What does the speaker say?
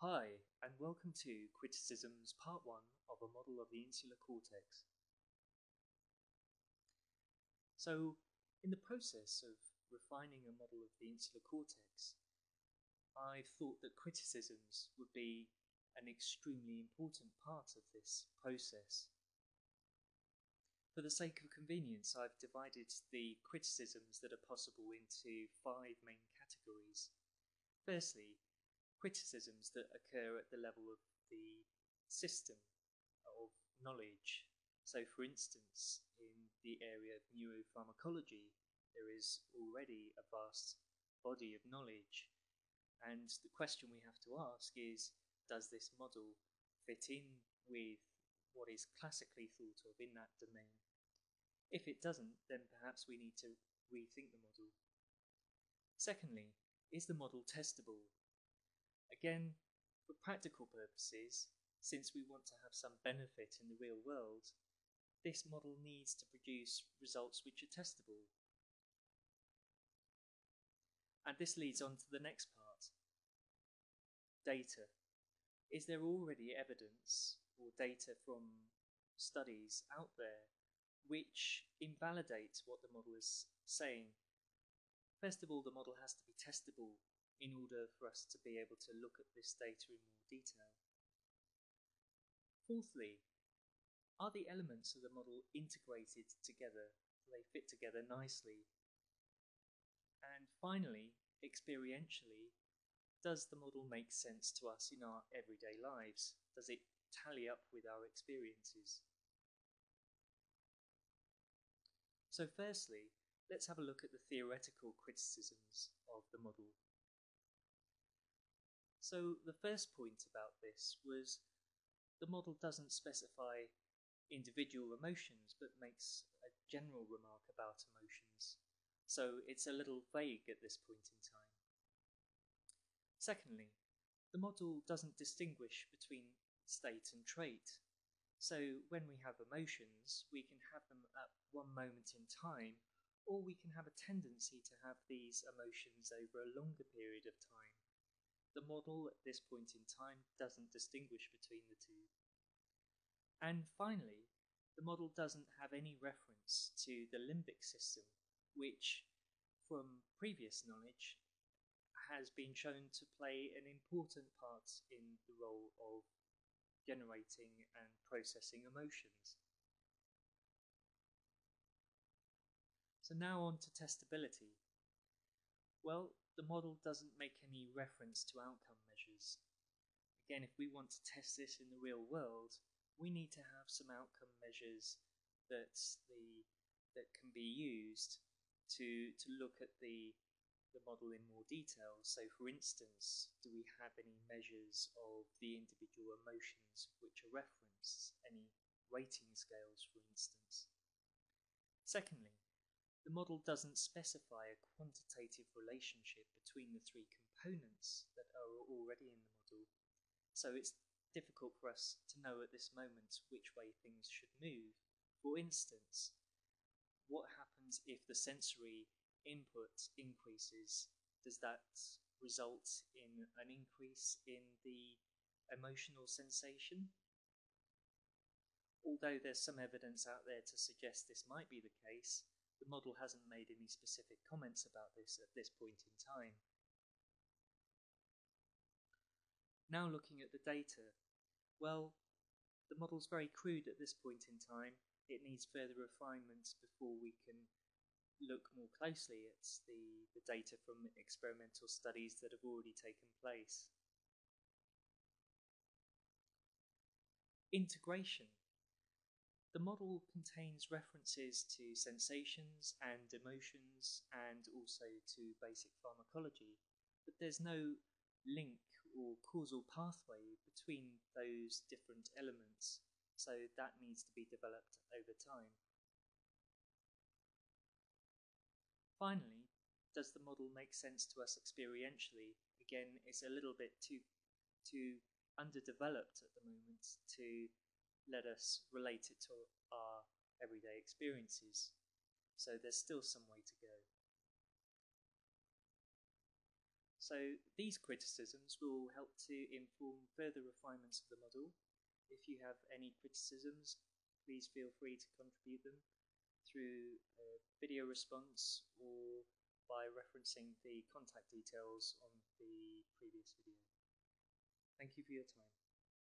Hi, and welcome to Criticisms Part 1 of a model of the Insular Cortex. So, in the process of refining a model of the Insular Cortex, I thought that criticisms would be an extremely important part of this process. For the sake of convenience, I've divided the criticisms that are possible into 5 main categories. Firstly, criticisms that occur at the level of the system of knowledge. So, for instance, in the area of neuropharmacology, there is already a vast body of knowledge, and the question we have to ask is, does this model fit in with what is classically thought of in that domain? If it doesn't, then perhaps we need to rethink the model. Secondly, is the model testable? Again, for practical purposes, since we want to have some benefit in the real world, this model needs to produce results which are testable. And this leads on to the next part. Data. Is there already evidence or data from studies out there which invalidate what the model is saying? First of all, the model has to be testable in order for us to be able to look at this data in more detail. Fourthly, are the elements of the model integrated together? Do they fit together nicely? And finally, experientially, does the model make sense to us in our everyday lives? Does it tally up with our experiences? So firstly, let's have a look at the theoretical criticisms of the model. So the first point about this was the model doesn't specify individual emotions but makes a general remark about emotions. So it's a little vague at this point in time. Secondly, the model doesn't distinguish between state and trait. So when we have emotions, we can have them at one moment in time, or we can have a tendency to have these emotions over a longer period of time. The model at this point in time doesn't distinguish between the two. And finally, the model doesn't have any reference to the limbic system, which, from previous knowledge, has been shown to play an important part in the role of generating and processing emotions. So now on to testability. Well, the model doesn't make any reference to outcome measures. Again, if we want to test this in the real world, we need to have some outcome measures that can be used to look at the model in more detail. So for instance, do we have any measures of the individual emotions which are referenced, any rating scales for instance? Secondly, the model doesn't specify a quantitative relationship between the three components that are already in the model, so it's difficult for us to know at this moment which way things should move. For instance, what happens if the sensory input increases? Does that result in an increase in the emotional sensation? Although there's some evidence out there to suggest this might be the case, the model hasn't made any specific comments about this at this point in time. Now looking at the data, well, the model's very crude at this point in time. It needs further refinements before we can look more closely at the data from experimental studies that have already taken place. Integration. The model contains references to sensations and emotions and also to basic pharmacology, but there's no link or causal pathway between those different elements, so that needs to be developed over time. Finally, does the model make sense to us experientially? Again, it's a little bit too underdeveloped at the moment to let us relate it to our everyday experiences. So there's still some way to go. So these criticisms will help to inform further refinements of the model. If you have any criticisms, please feel free to contribute them through a video response or by referencing the contact details on the previous video. Thank you for your time.